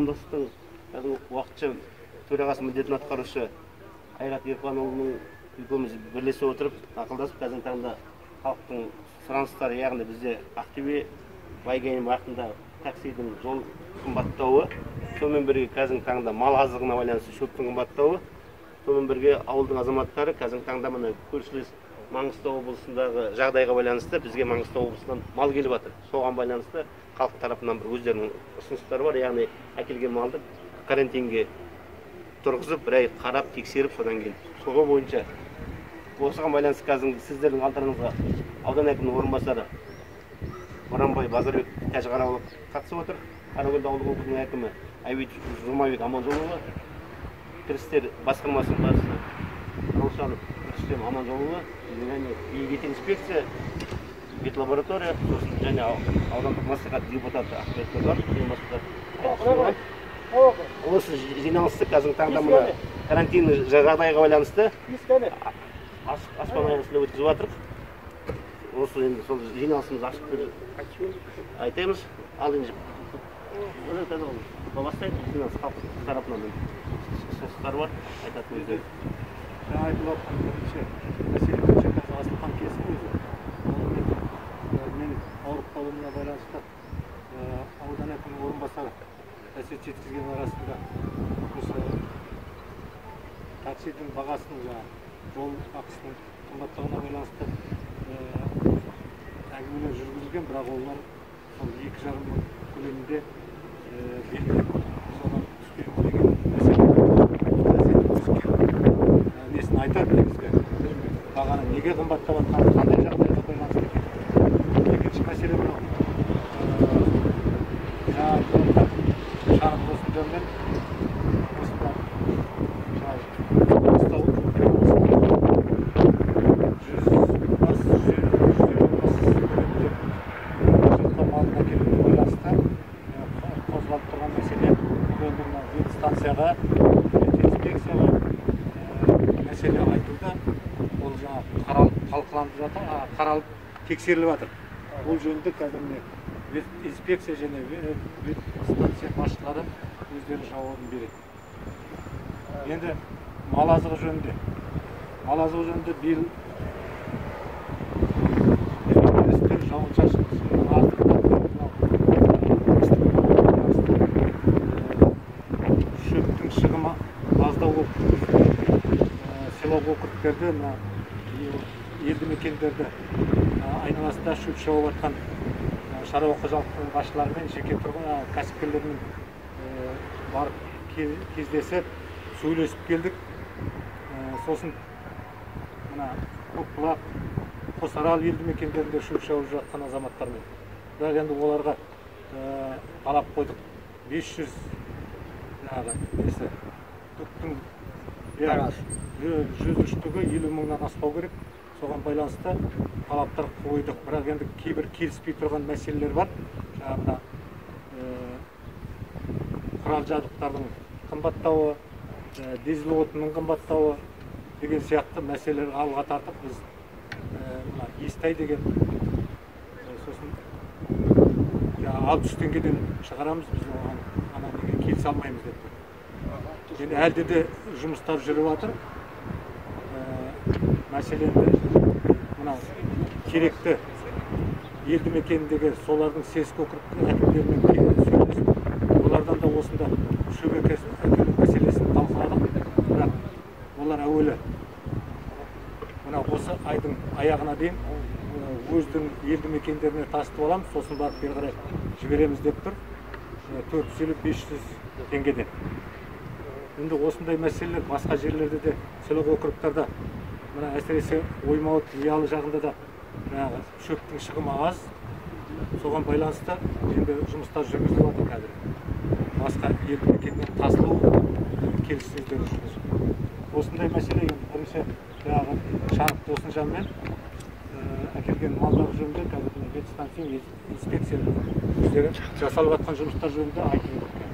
қоғамдастықтың уақытша төрағасы міндетін атқарушы Айрат Ерпанұлының екеуміз бірлесе отырып, ақылдасып, қазіргі таңда халықтың сұраныстары, яғни бізде Ақтөбе Байгайым бағытында таксидің жол қымбаттауы, сонымен бірге қазіргі таңда мал азығына байланысты шөптің қымбаттауы, сонымен бірге ауылдың азаматтары қазіргі таңда мына көршілес Маңғыстау облысындағы жағдайға байланысты бізге Маңғыстау облысынан мал келіп жатыр. Соған байланысты халық тарапынан бір өздерінің ұсыныстары бар, яғни әкелген малды карантинге тұрғызып, бір ай қарап, тексеріп, содан кейін соға бойынша. Осыған байланысты қазір сіздердің алдарыңызға аудан әкімінің орынбасары Боранбай Базарбек Тәжіғарауылы қатысып отыр. Қаракөл ауылдық округінің әкімі Айбек Жұмабек Аманжолұлы, кірістер басқармасының басшысы Раушан Рүстем Аманжолұлы, және ветинспекция, ветлаборатория, және аудандық мәслихат депутаты Ахмет. Осы жиналысты қазіргі таңда мына карантин жағдайға байланысты аспан аясында өткізіп жатырық. Осы енді сол жиналысымыз ашып айтамыз. Ал енді бастайды, жиналыс халқы тарапынан ұсыныстар бар, айтатын өздері. Жаңа айтылып жатқан бірінші мәселе бойынша қазір Асылхан Кесіп өзі. Мен ауырып байланысты аудан әкімінің орынбасары әсет жеткізген арасында осы таксидің бағасының жол ақысының қымбаттауына байланысты әңгімелер жүргізілген, бірақ олар сол 2,5 мың көлемінде белгілеп соған түспеу деген несін айтады негізгі. Бағаны неге қымбаттап жатқаны, қандай жағдайға байланысты екен. Екінші мәселе мынау. Шағын осындармен осында қозғалып тұрған мәселе станцияға, инспекцияға мәселе айтылды. Ол қаралып, талқыланып жатыр, қаралып, тексеріліп жатыр. Бұл жөнінде қазір инспекция және станция басшылары өздері жауабын береді. Енді мал азығы жөнінде. Мал азығы жөнінде биыл жауын-шашын шөптің шығымы аздау болып село округтерді, елді мекендерді айналасында шөп шауып жатқан шаруа қожалықтың басшыларымен, жеке тұрғын кәсіпкерлермен барып кездесіп, сөйлесіп келдік. Сосын мына Көкбұлақ, Қосарал елді мекендерінде шөп шауып жатқан азаматтармен. Бірақ енді оларға талап қойдық. 500 түктің 103-түгі 50 мыңнан аспау керек. Соған байланысты талаптар қойдық. Бірақ енді кейбір келіспей тұрған мәселелер бар. Жаңағыда құрал жабдықтардың қымбаттауы, дизель отынның қымбаттауы деген сияқты мәселелер алға тартып, біз Естай деген сосын 600 теңгеден шығарамыз, біз оған неге келісе алмаймыз деп. Енді әлде де жұмыстар жүріп жатыр. Мәселенді мына керекті елді мекеніндегі солардың сельско округ әкімдерімен сөйлесіп, олардан да осында шөп әкелу мәселесін талқыладық. Бірақ олар әуелі мына осы айдың аяғына дейін өздің елді мекендеріне тасытып аламыз, сосын барып бері қарай жібереміз деп тұр. 450-500 теңгеден. Енді осындай мәселелер басқа жерлерде де, село округтарда, мына әсіресе Оймауыт, Ұялы жағында да шөптің шығымы аз. Соған байланысты енді жұмыстар жүргізіліп жатыр қазір. Басқа елді мекеннен тасылу келіссөздер жүргізіліп. Осындай мәселе бірінші Шанық Досынжанмен әкелген малдар жөнінде қазір ветстанция инспекция өздері жасалып жатқан жұмыстар жөнінде айтып өтті.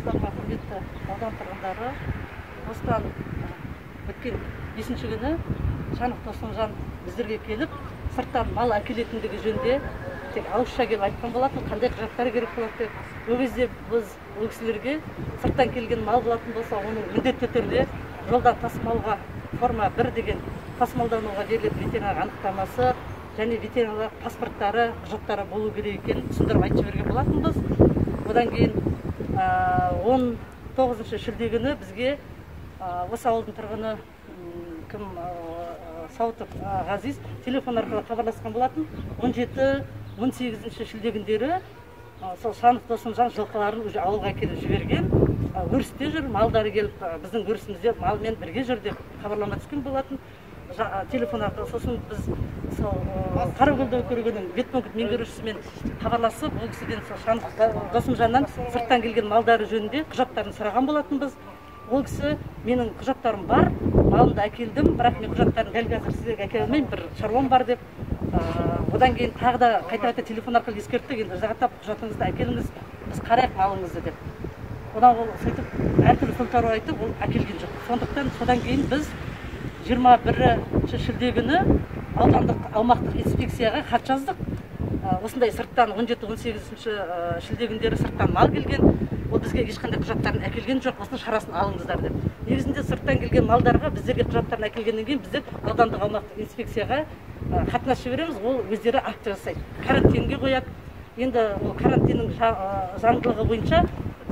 Құрметті аудан тұрғындары, осыдан өткен 5-ші күні Шанық Досынжан біздерге келіп, сырттан мал әкелетіндігі жөнінде тек ауызша келіп айтқан болатын, қандай құжаттар керек болады деп. Ол кезде біз ол кісілерге сырттан келген мал болатын болса, оның міндетті түрде жолдан тасымалға форма 1 деген тасымалдануға берілетін ветеринарлық анықтамасы және ветеринарлық паспорттары, құжаттары болу керек екенін түсіндіріп айтып жіберген болатынбыз. Одан кейін 19 шілде күні бізге осы ауылдың тұрғыны кім Сауытов Ғазиз телефон арқылы хабарласқан болатын. 17-18 шілде күндері сол Шанов Досымжан жылқыларын уже ауылға келіп жіберген. Өрісте жүр, малдары келіп біздің өрісімізде малмен бірге жүр деп хабарлама түскен болатын. Телефон арқылы сосын біз сол Қаракөлді округінің ветпункт меңгерушісімен хабарласып, ол кісіден сол Шанов Досымжаннан сырттан келген малдары жөнінде құжаттарын сұраған болатынбыз. Ол кісі менің құжаттарым бар, малымды әкелдім, бірақ мен құжаттарын дәл қазір сіздерге әкеле алмаймын, бір шаруам бар деп. Одан кейін тағы да қайта телефон арқылы ескерттік, енді жағаттап құжатыңызды әкеліңіз, біз қарайық малыңызды деп. Одан ол сөйтіп әртүрлі сылтау айтып, ол әкелген жоқ. Сондықтан содан кейін біз 21 шілде күні аудандық аумақтық инспекцияға хат жаздық. Осындай сырттан 17-18 шілде күндері сырттан мал келген, ол бізге ешқандай құжаттарын әкелген жоқ, осының шарасын алыңыздар деп. Негізінде сырттан келген малдарға біздерге құжаттарын әкелгеннен кейін біздер аудандық аумақтық инспекцияға қатынас жібереміз, ол өздері акт жасайды. Карантинге қояды. Енді ол карантиннің заңдылығы бойынша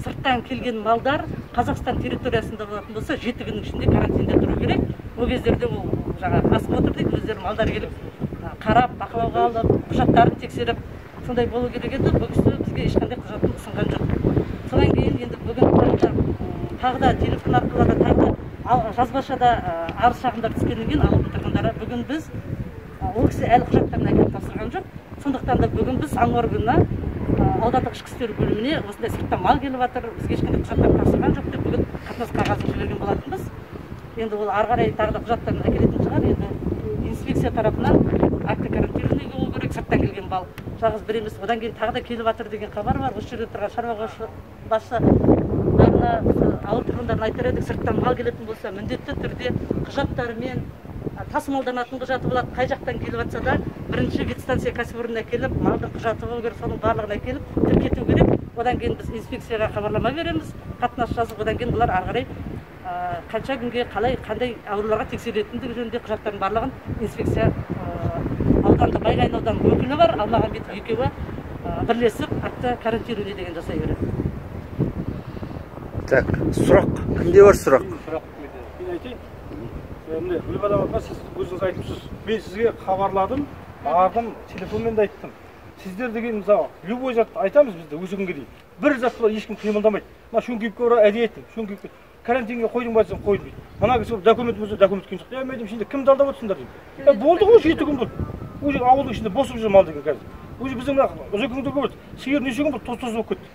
сырттан келген малдар Қазақстан территориясында болатын болса 7 күннің ішінде карантинде тұру керек. Ол кездерде ол асып отыр дейді, өздері малдар келіп қарап, бақылауға алып, құжаттарын тексеріп, сондай болу керек еді. Бұл кісі бізге ешқандай құжатын ұсынған жоқ. Содан кейін енді бүгін тағы да телефон арқылы да тағы да жазбашада арыз шағымдар түскеннен кейін ауылдың тұрғындары бүгін біз ол кісі әлі құжаттарын әкеліп тапсырған жоқ. Сондықтан да бүгін біз аң органына аудандық ішкі істер бөліміне осындай сырттан мал келіп жатыр, бізге ешқандай құжаттар тапсырған жоқ деп бүгін қатынас қағазын жіберген болатынбыз. Енді ол ары қарай тағы да құжаттарын әкелетін шығар. Енді инспекция тарапынан акті карантинный болу керек, сырттан келген мал жалғыз бір емес. Одан кейін тағы да келіп жатыр деген хабар бар. Осы жерде тұрған шаруа басшыларына ауыл тұрғындарына айтар едік, сырттан мал келетін болса міндетті түрде құжаттарымен тасымалданатын құжаты болады. Қай жақтан келіп жатса да бірінші ветстанция кәсіпорнына келіп, малдың құжаты болу керек, соның барлығын әкеліп тіркету керек. Одан кейін біз инспекцияға хабарлама береміз, қатынас жазып, одан кейін бұлар ары қарай қанша күнге қандай ауруларға тексеретіндігі жөнінде құжаттардың барлығын инспекция ауданда Байғайын ауданының өкілі бар, Алмағамбетов екеуі бірлесіп акті карантинный деген жасай береді. Так, сұрақ. Кімде бар сұрақ? Мен айтайын. Міне, Гүлбадан апа, сіз өзіңіз айтыпсыз. Мен сізге хабарладым, бардым, телефонмен де айттым. Сіздер деген мысалы, любой затты айтамыз бізде осы күнге дейін. Бір зат бар, ешкім қимылдамайды. Мына шөңкейіпке орай әдейі айттым. Шөңкейіпке карантинге қойдың ба десем қойдым дейді. Мына кісі документ болса документ күйін шықты. Мен айтам, кімді алдап отырсыңдар деймін. Болды ғой 7 күн болды. Уже ауылдың ішінде босып жүр мал деген қазір. Уже біздің ұзақ күндер болды. Сиыр неше күн болды, тоз болып кетті.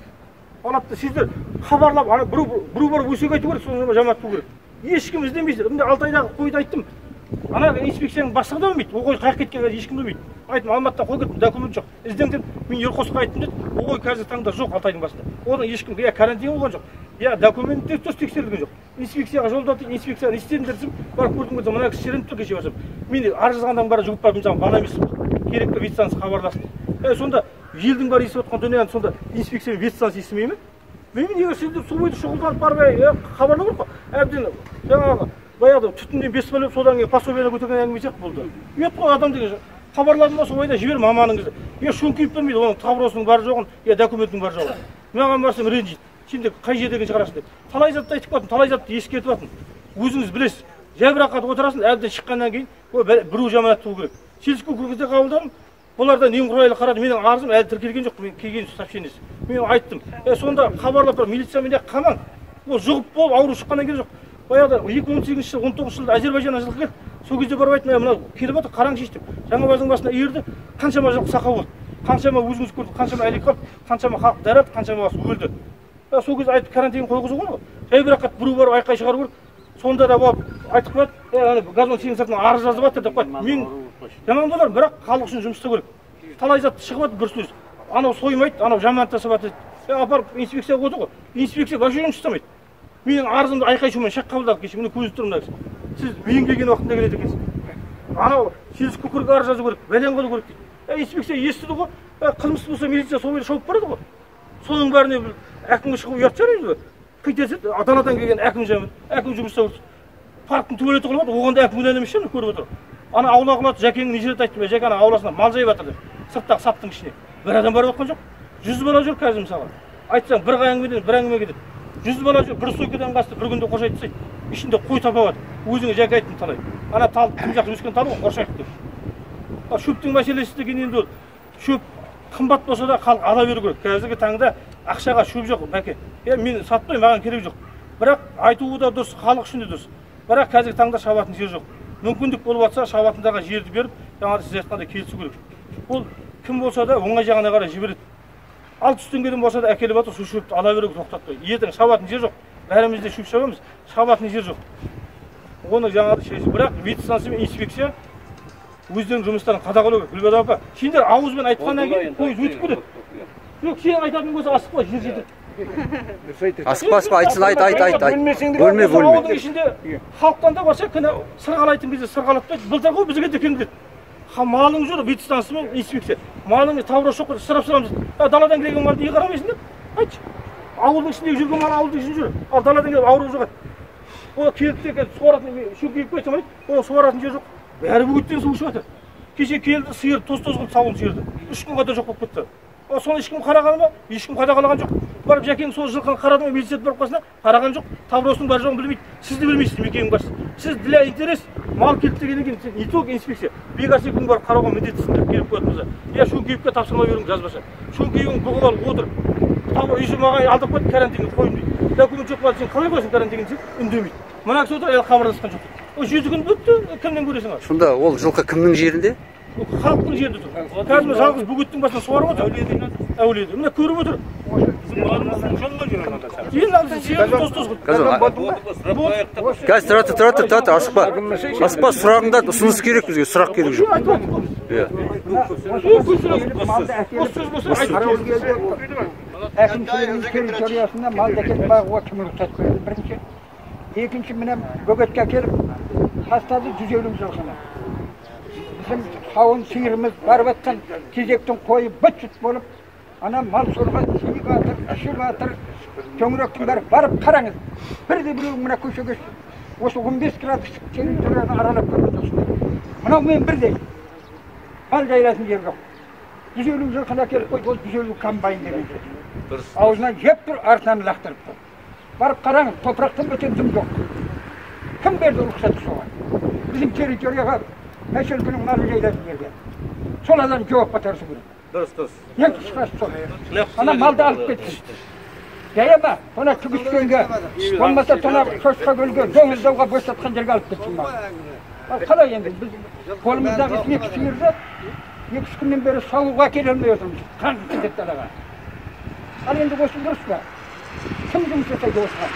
Алапты сіздер хабарлап, біреу бар өсек айту керек, соны жамат болу керек. Ешкім іздемейсіздер. Міне Алтайдағы қойды айттым. Ана инспекцияның бастығы да білмейді. Ол қой қайық кеткен ешкім білмейді. Айттым, Алматыдан қой кеттім, документ жоқ. Іздеңдім, мен Ерқосқа айттым деді. Ол қой қазір таңда жоқ Алтайдың басында. Оның ешкім карантин болған жоқ. Документтер дұрыс тексерілген жоқ. Инспекцияға жолдады, инспекция не істедіңдер десем, барып көрдім болса, мына кісі шіреніп тұр кеше басып. Мен арыз жазғандан бері жүгіп барып, мысалы, бана емеспін. Керекті ветстанция хабарласын. Сонда елдің бар есіп отқан дүнияны сонда инспекция ветстанция естімей ме? Мен егер сіздер су бойды шұғылданып барып хабарлау керек қой. Әбден жаңағы баяғыда түтіннен 5 бөліп содан кейін пособиені көтерген әңгіме сияқты болды. Ұят қой адам деген хабарладым ба солайда жібер маманыңызды. Шөңкейіп бермейді, оның табросының бары жоғын, документінің бары жоғын. Маған барсам ренжиді. Сен де қай жерден шығарасың деп. Талай затты айтып қойдым, талай затты ескертіп жатырмын. Өзіңіз білесіз. Жайбырақат отырасың, әбден шыққаннан кейін біреу жаманат болу керек. Сельский округте қабылдадым. Бұларда немқұрайлы қарады, менің арызым әлі тіркелген жоқ, мен келген сообщениесі. Мен айттым. Сонда хабарлап тұр, милициямен де қаман. Ол жұғып болып ауру шыққаннан кейін жоқ. Баяғыда 2018 жыл, 19 жылда Әзербайжаннан жылқы келді. Сол кезде барып айттым, мынау келіп отыр, қараңызшы деп. Жаңабаздың басына ерді, қаншама жылқы сақау болды. Қаншама өзіңіз көрдіңіз, қаншама әлек қалды, қаншама халық дәріп, қаншама басы өлді. Сол кезде айтып карантин қойғызу ғой. Жайбырақат біреу барып айқай шығару керек. Сонда да болып айтып қояды, газон сенің сыртынан арыз жазып жатыр деп қояды. Мен жаман болар, бірақ халық үшін жұмыс істеу керек. Талай зат шығып жатыр бір сөз. Анау соймайды, анау жаман тасып жатыр. Апарып инспекцияға қойды ғой. Инспекция вообще жұмыс істемейді. Менің арызымды айқай шумен шақ қабылдады кеше. Міне көзі тұр мына кісі. Сіз мен келген уақытында келеді екенсіз. анау сіз көкірек арыз жазу керек, бәлен болу керек дейді. Инспекция естіді ғой, қылмыс болса милиция сол жерде шауып барады ғой. Соның бәріне әкімге шығу ұят шығар енді. Қитесі аданадан келген әкім жамын, әкім жұмыста отыр. Парктың туалеті қылып отыр, оған да әкім кінәлі емес шығар, көріп отыр. Ана аула қылады, Жәкеңнің неше рет айттым, Жәке ана ауласына мал жайып жатыр деп. Сырттағы саптың ішіне. Бір адам барып отқан жоқ. 100 бала жүр қазір мысалы. Айтсаң бір әңгімеден бір әңгіме кетеді. 100 бала жүр, бір стойкадан қасты бір күнде қошайды тастайды. Ішінде қой тапап жатыр. Өзіңе Жәке айттым талай. Ана тал кім жақсы өскен тал ғой, қоршайды деп. Шөптің мәселесі деген енді ол шөп қымбат болса да халық ала беру керек. Қазіргі таңда ақшаға шөп жоқ, бәке. Мен сатпаймын, маған керек жоқ. Бірақ айтуы да дұрыс, халық үшін де дұрыс. Бірақ қазіргі таңда шабатын жер жоқ. Мүмкіндік болып жатса, шабатындағы жерді беріп, жаңағы сіз айтқандай келісу керек. Ол кім болса да оңай жағына қарай жібереді. 600 теңгеден болса да әкеліп жатыр, сол шөпті ала беруге тоқтатпай. Ертең шабатын жер жоқ. Бәріміз де шөп шабамыз, шабатын жер жоқ. Оны жаңағы шешіп, бірақ ветстанция мен инспекция өздерінің жұмыстарын қадағалау керек. Гүлбадар апа, сендер ауызбен айтқаннан кейін пойыз өтіп кетеді. Жоқ, сен айтатын болса асықпа, жер жетеді. Асықпа, айтсын, айт. Бөлме. Ауылдың ішінде халықтан да барса кінә сырғалайтын кезде сырғалатпайды. Былтыр ғой бізге де келді. Малың жүр, ветстанция мен инспекция. Малың тавра шоқ сұрап сұрамыз. Даладан келген малды неге қарамайсыңдар? Айтшы. Ауылдың ішінде жүрген мал ауылдың ішінде жүр. Ал даладан келіп ауру жоғады. Ол келді де суаратын шөп киіп қойсам айт. Ол суаратын жер жоқ. Бәрі бөгеттен су ішіп жатыр. Кеше келді сиыр тоз қылып сауын сиырды. 3 күнге де жоқ болып кетті. Соны ешкім қараған ба? Ешкім қадағалаған жоқ. Барып Жәкең сол жылқыны қарады ма, милиция барып қасына қараған жоқ. Тавросының бар жоғын білмейді. Сіз де білмейсіз, мекенің басшысы. Сіз для интерес мал келді дегеннен кейін не только инспекция, бекасы күн барып қарауға міндеттісіңдер келіп қоятыныңызда. Я шөңкейіпке тапсырма беруің жазбаша. Шөңкейің бұғып алып отыр. Тавр үйсі маған алдырып қойды, карантинге қойын дейді. Документ жоқ па, сен қалай қойсың карантинге десең, үндемейді. Мына кісі отыр, хабарласқан жоқ. О 7 күн өтті, кімнен көресің ал? Сонда ол жылқы кімнің жерінде? Халықтың жерінде тұр. Қазір жалғыз бөгеттің басына суарып отыр. Әулиеде. Міне көріп отыр. Қазір тұрады, асықпа, сұрағыңда ұсыныс керек бізге, сұрақ керек жоқ. Әкімшілігінің территориясында малды әкеліп бағуға кім рұқсат берді? Бірінші. Екінші, міне бөгетке әкеліп тастады 150 жылқыны. Bizim savun sıyırımız var battan tezekten koyup bıt bulup ana mal sorga sıyık atır, ışık atır, kömüröktün barıp karanız. Bir de bir buna köşe osu 15 gradus temperaturanı aralap görüyorsunuz. Buna men bir de mal jaylasın yer yok. 150 жылқыны әкеліп қойды, ол 150 комбайн деген. Аузынан жеп тұр, артынан лақтырып тұр. Барып қараңыз, топырақтан бөтен дым жоқ. Кім берді рұқсат соған? Bizim территорияға Мәшел күнің малы жайлатын берген. Сол адам жауап қатарысы керек. Дұрыс. Ең қысқасы сол. Ана малды алып кетті. Жая ма? Тона түгіскенге, болмаса тона шошқа көлге, жоңыздауға босатқан жерге алып кетсін мал. Ал қалай енді? Біз қолымыздағы 2 сиырды 2 күннен бері сауылға келе алмай отырмыз. Қаңғып кетеді далаға. Ал енді осы дұрыс па? Кім жұмыс жасайды осыған?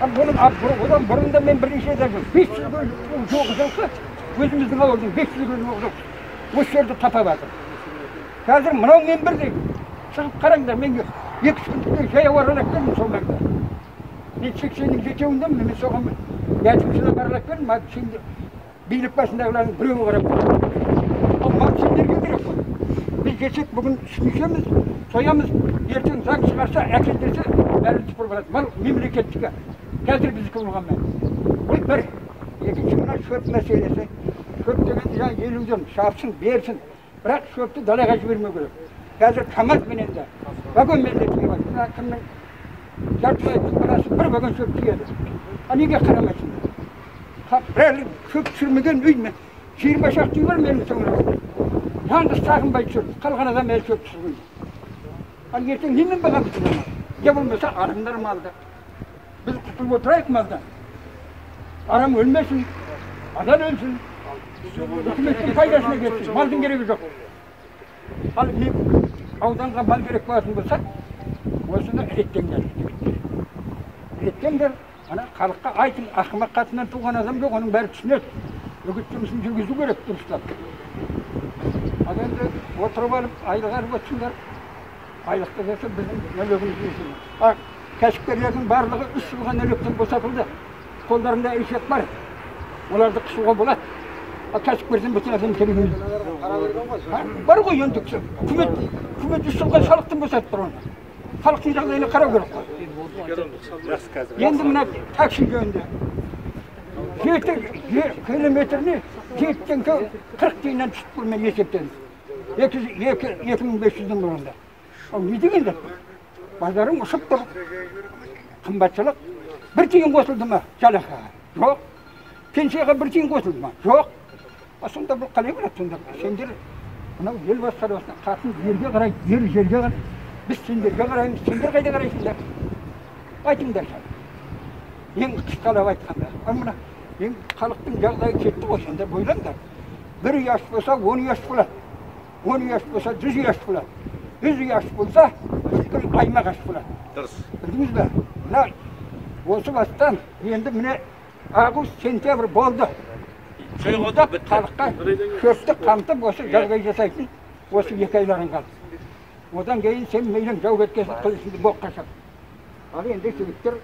Одан бұрында мен бірнеше де 500 жоқ жылқы. Өзіміздің ауылдың 500 күн жоқ. Осы жерді тапап жатыр. Қазір мынау мен бірдей. Шығып қараңдар, мен 2 күндіктен жаяу аралап келдім сол маңда. Мен 80-нің жетеуіндемін, мен соған әкімшілік аралап келдім, сенде билік басындағылардың біреуі қарап қойды. Ал мал сендерге керек қой. Біз жесек бүгін түсінішеміз, соямыз, ертең заң шығарса, әкелдерсе, бәрі түпір болады. Мал мемлекеттікі. Қазір біздікі болған мен. Бұл бір. Екінші мына шөп мәселесі. Шөп деген жаң 50-ден шапсын, берсін. Бірақ шөпті далаға жібермеу керек. Қазір КамАЗ менен де, вагонмен де тиіп жатыр. Мына кімнің жартылай баласы бір вагон шөп тиеді. А неге қарамайсыңдар? Бәрі шөп түсірмеген үй ме? 20 шақты үй бар менің соңымда. Жаңды сағынбай түсірді. Қалған адам әлі шөп түсірген. Ал ертең немен бағам түсірген? Я болмаса арымдар малды. Biz құтылып отырайық малдан. Арам өлмесін, адан өлсін. Үкіметтің пайдасына кетсін, малдың керегі жоқ. Ал мен ауданға мал керек болатын болса, осыны реттеңдер. Реттеңдер, ана халыққа айтын, ақымақ қатынан туған адам жоқ, оның бәрі түсінеді. Үгіт жұмысын жүргізу керек дұрыстап. Ал енді отырып алып, айлық алып отырсыңдар. Айлықты болса біздің нөлігіміз өсін. Кәсіпкерлердің барлығы 3 жылға нөліктен босатылды. Қолдарында есеп бар. Оларды қысуға болады. кәсіпкерден бүтін адам керек емес. Бар ғой енді үкімет 3 жылға салықтан босатып тұр оны. Халықтың жағдайына қарау керек қой. Енді мына такси жөнінде 7 километріне 7-тен 40 тиыннан түсіп тұр, мен есептедім. 2500-дің бұрында. Ол не дегенде? Базарың ұшып тұр. Қымбатшылық 1 тиын қосылды ма? Жалақыға? Жоқ. Пенсияға 1 тиын қосылды ма? Жоқ. Сонда бұл қалай болады сонда? Сендер мынау ел басқарасына қатын жерге қарайды, ер жерге қарайды. Біз сендерге қараймыз, сендер қайда қарайсыңдар? Айтыңдар сәл. Ең қысқалап айтқанда. Мына ең халықтың жағдайы кетті ғой, сендер ойлаңдар. 1 ұяш болса 10 ұяш болады. 10 ұяш болса 100 ұяш болады. 100 ұяш болса бүткіл аймақ аш болады. Дұрыс. Білдіңіз бе? Мына осы бастан енді міне август, сентябрь болды. Халыққа шөпті қамтып осы жағдай жасайтын осы 2 айларын қалды. Одан кейін сен мейлің жауапкершілік қылышыңды боққа шап. Ал енді жігіттер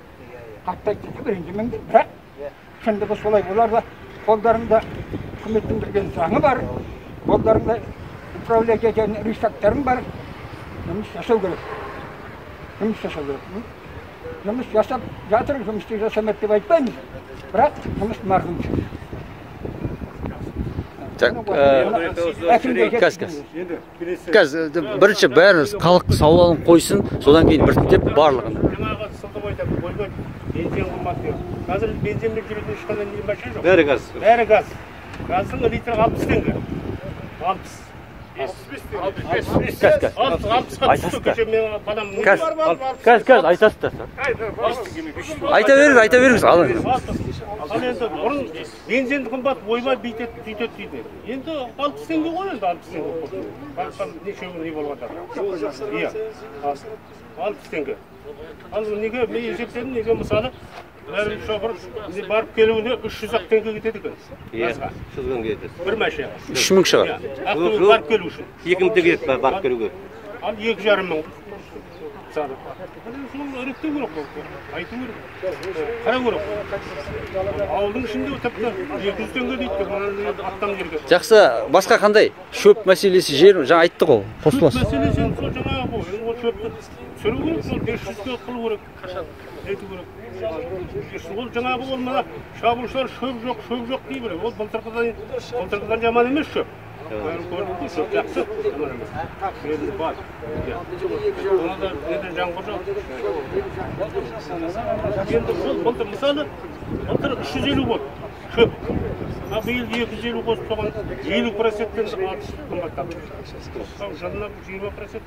қатты айтты ренжімеңдер, бірақ шындығы солай. Оларда қолдарында үкіметтің берген заңы бар, қолдарында управление рұқсаттарың бар. Жұмыс жасау керек. Жұмыс жасау керек. Жұмыс жасап жатыр, жұмысты жасамайды деп айтпаймыз. Бірақ жұмыс мардымшы. Қазір бірінші бәріміз халық сауалын қойсын, содан кейін біртіндеп барлығын. Жаңағы сылтып айтады, ойбай, бензин қымбат деп. Қазір бензинмен жүретін ешқандай не машина жоқ. Бәрі газ. Бәрі газ. Газдың литрі 60 теңге. 60. Айта беріңіз, алыңыз. Ал енді бұрын бензинді қымбат, ойбай бүйтеді дейді. Енді 60 теңге ғой енді 60 теңге. Қазақстан нешеуі не болғандар. Иә, 60 теңге. Ал неге мен есептедім, неге мысалы бәрі шофер барып келуіне 300 теңге кетеді екен. Иә, 300 кетеді. Бір машина. 3000 шығар. Ақтөбе барып келу үшін. 2000 теңге барып келуге. Ал 2,5 мың. Мысалы. Соны іріктеу керек қой. Айту керек. Қарау керек. Ауылдың ішінде тіпті 200 теңге дейді. Аттан жерге. Жақсы, басқа қандай? Шөп мәселесі жер, жаңа айтты ғой, қосыласыз. Мәселесі сол жаңағы ғой. Ол шөпті түсіру керек, сол 500-ге қылу керек. Ету керек. Ол жаңағы болмада шабушылар шөп жоқ дей біле. Ол былтырғыдан жаман емес шөп. Бәрін көрдік, шөп жақсы. Жаман емес. Енді бар. Оны да неден жаңғыр жоқ. Енді былтыр мысалы, былтыр 350 болды. Шөп. Биыл 250 қосып соған 50%-тен қымбаттады. Жылына 20%.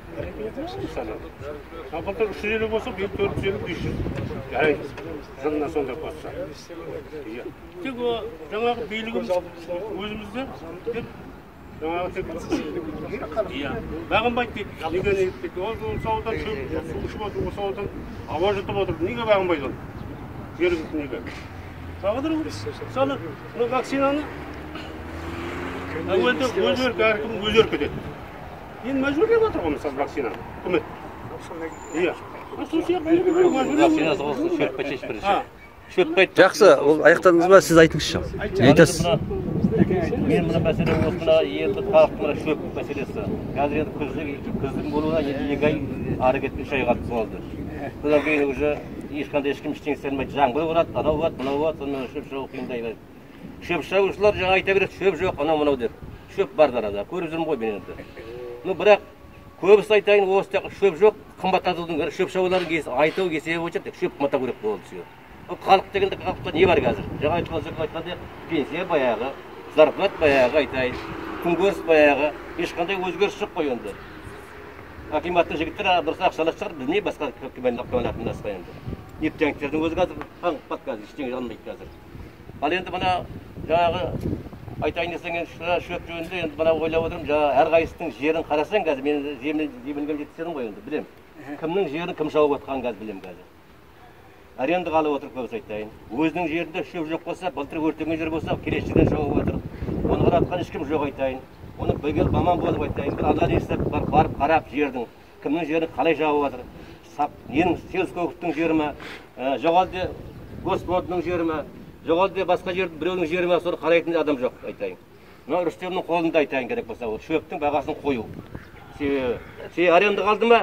Былтыр 350 болса, биыл 450-500. Жарайды. Жылына сонда қосса. Тек жаңағы билігіміз өзімізде жаңағы тек бағынбайды дейді. Неге дейді? Ол сауылдан шөп ішіп отыр, ол сауылдан ауа жұтып отыр. Неге бағынбайды ол? Жергілікті неге? Бағыдыр ғой. Мысалы, вакцинаны әуелде әркім өз еркетеді. Енді мәжбүрлеп отыр ғой, мысалы, вакцинаны. Үкімет. Иә. Вакцинасы болсын, шөпке шешіп бірінші. Жақсы, ол аяқтадыңыз ба, сіз айтыңызшы. Не айтасыз? Мен мына мәселе осы мына елді халықтың шөп мәселесі. Қазір енді күздің болуына 2 ай ары кетті, 3 ай қалды болды. Содан кейін уже ешқандай ешкім ештеңе істелмейді. Жаңбыр болады, анау болады, мынау болады, сонымен шөп шабу қиындай береді. Шөп шабушылар жаңа айта береді, шөп жоқ, анау деп. Шөп бар дарада, көріп жүрмін ғой мен енді. Бірақ көбісі айтайын, осы шөп жоқ, қымбаттатудың шөп шабуларын айту есебі бойынша тек шөп қымбаттау керек болды. Халық дегенде халықта не бар қазір? Жаңа айтқанда пенсия баяғы, зарплат баяғы айтайын, күнкөріс баяғы, ешқандай өзгеріс жоқ қой енді. Акиматтың жігіттері дұрыс ақшалап шығар, біз не басқа көмелатын басқа енді. Нефтяниктердің өзі қазір қаңқпат қазір, ештеңе алмайды қазір. Ал енді мына жаңағы айтайын десең шөп жөнінде енді мына ойлап отырмын, жаңағы әрқайсының жерін қарасаң қазір мен жемілген жеткіземін ғой енді, білем. Кімнің жерін кім шауып отқанын қазір білем қазір. Аренда қалып отыр көбісі айтайын. Өзінің жерінде шөп жоқ болса, былтыр өртенген жер болса, келесі жерден шауып отыр. Оны қаратқан ешкім жоқ айтайын. Оны бөгел маман болып айтайын. Бір анализ барып қарап жердің кімнің жерін қалай жауып отыр. Ненің сельскоховтың жері ме, жоғалды госплотының жері ме, жоғалды басқа жердің біреудің жері ме, соны қарайтын адам жоқ айтайын. мына Рүстемнің қолында айтайын керек болса, ол шөптің бағасын қою. Себебі аренда қалды ма,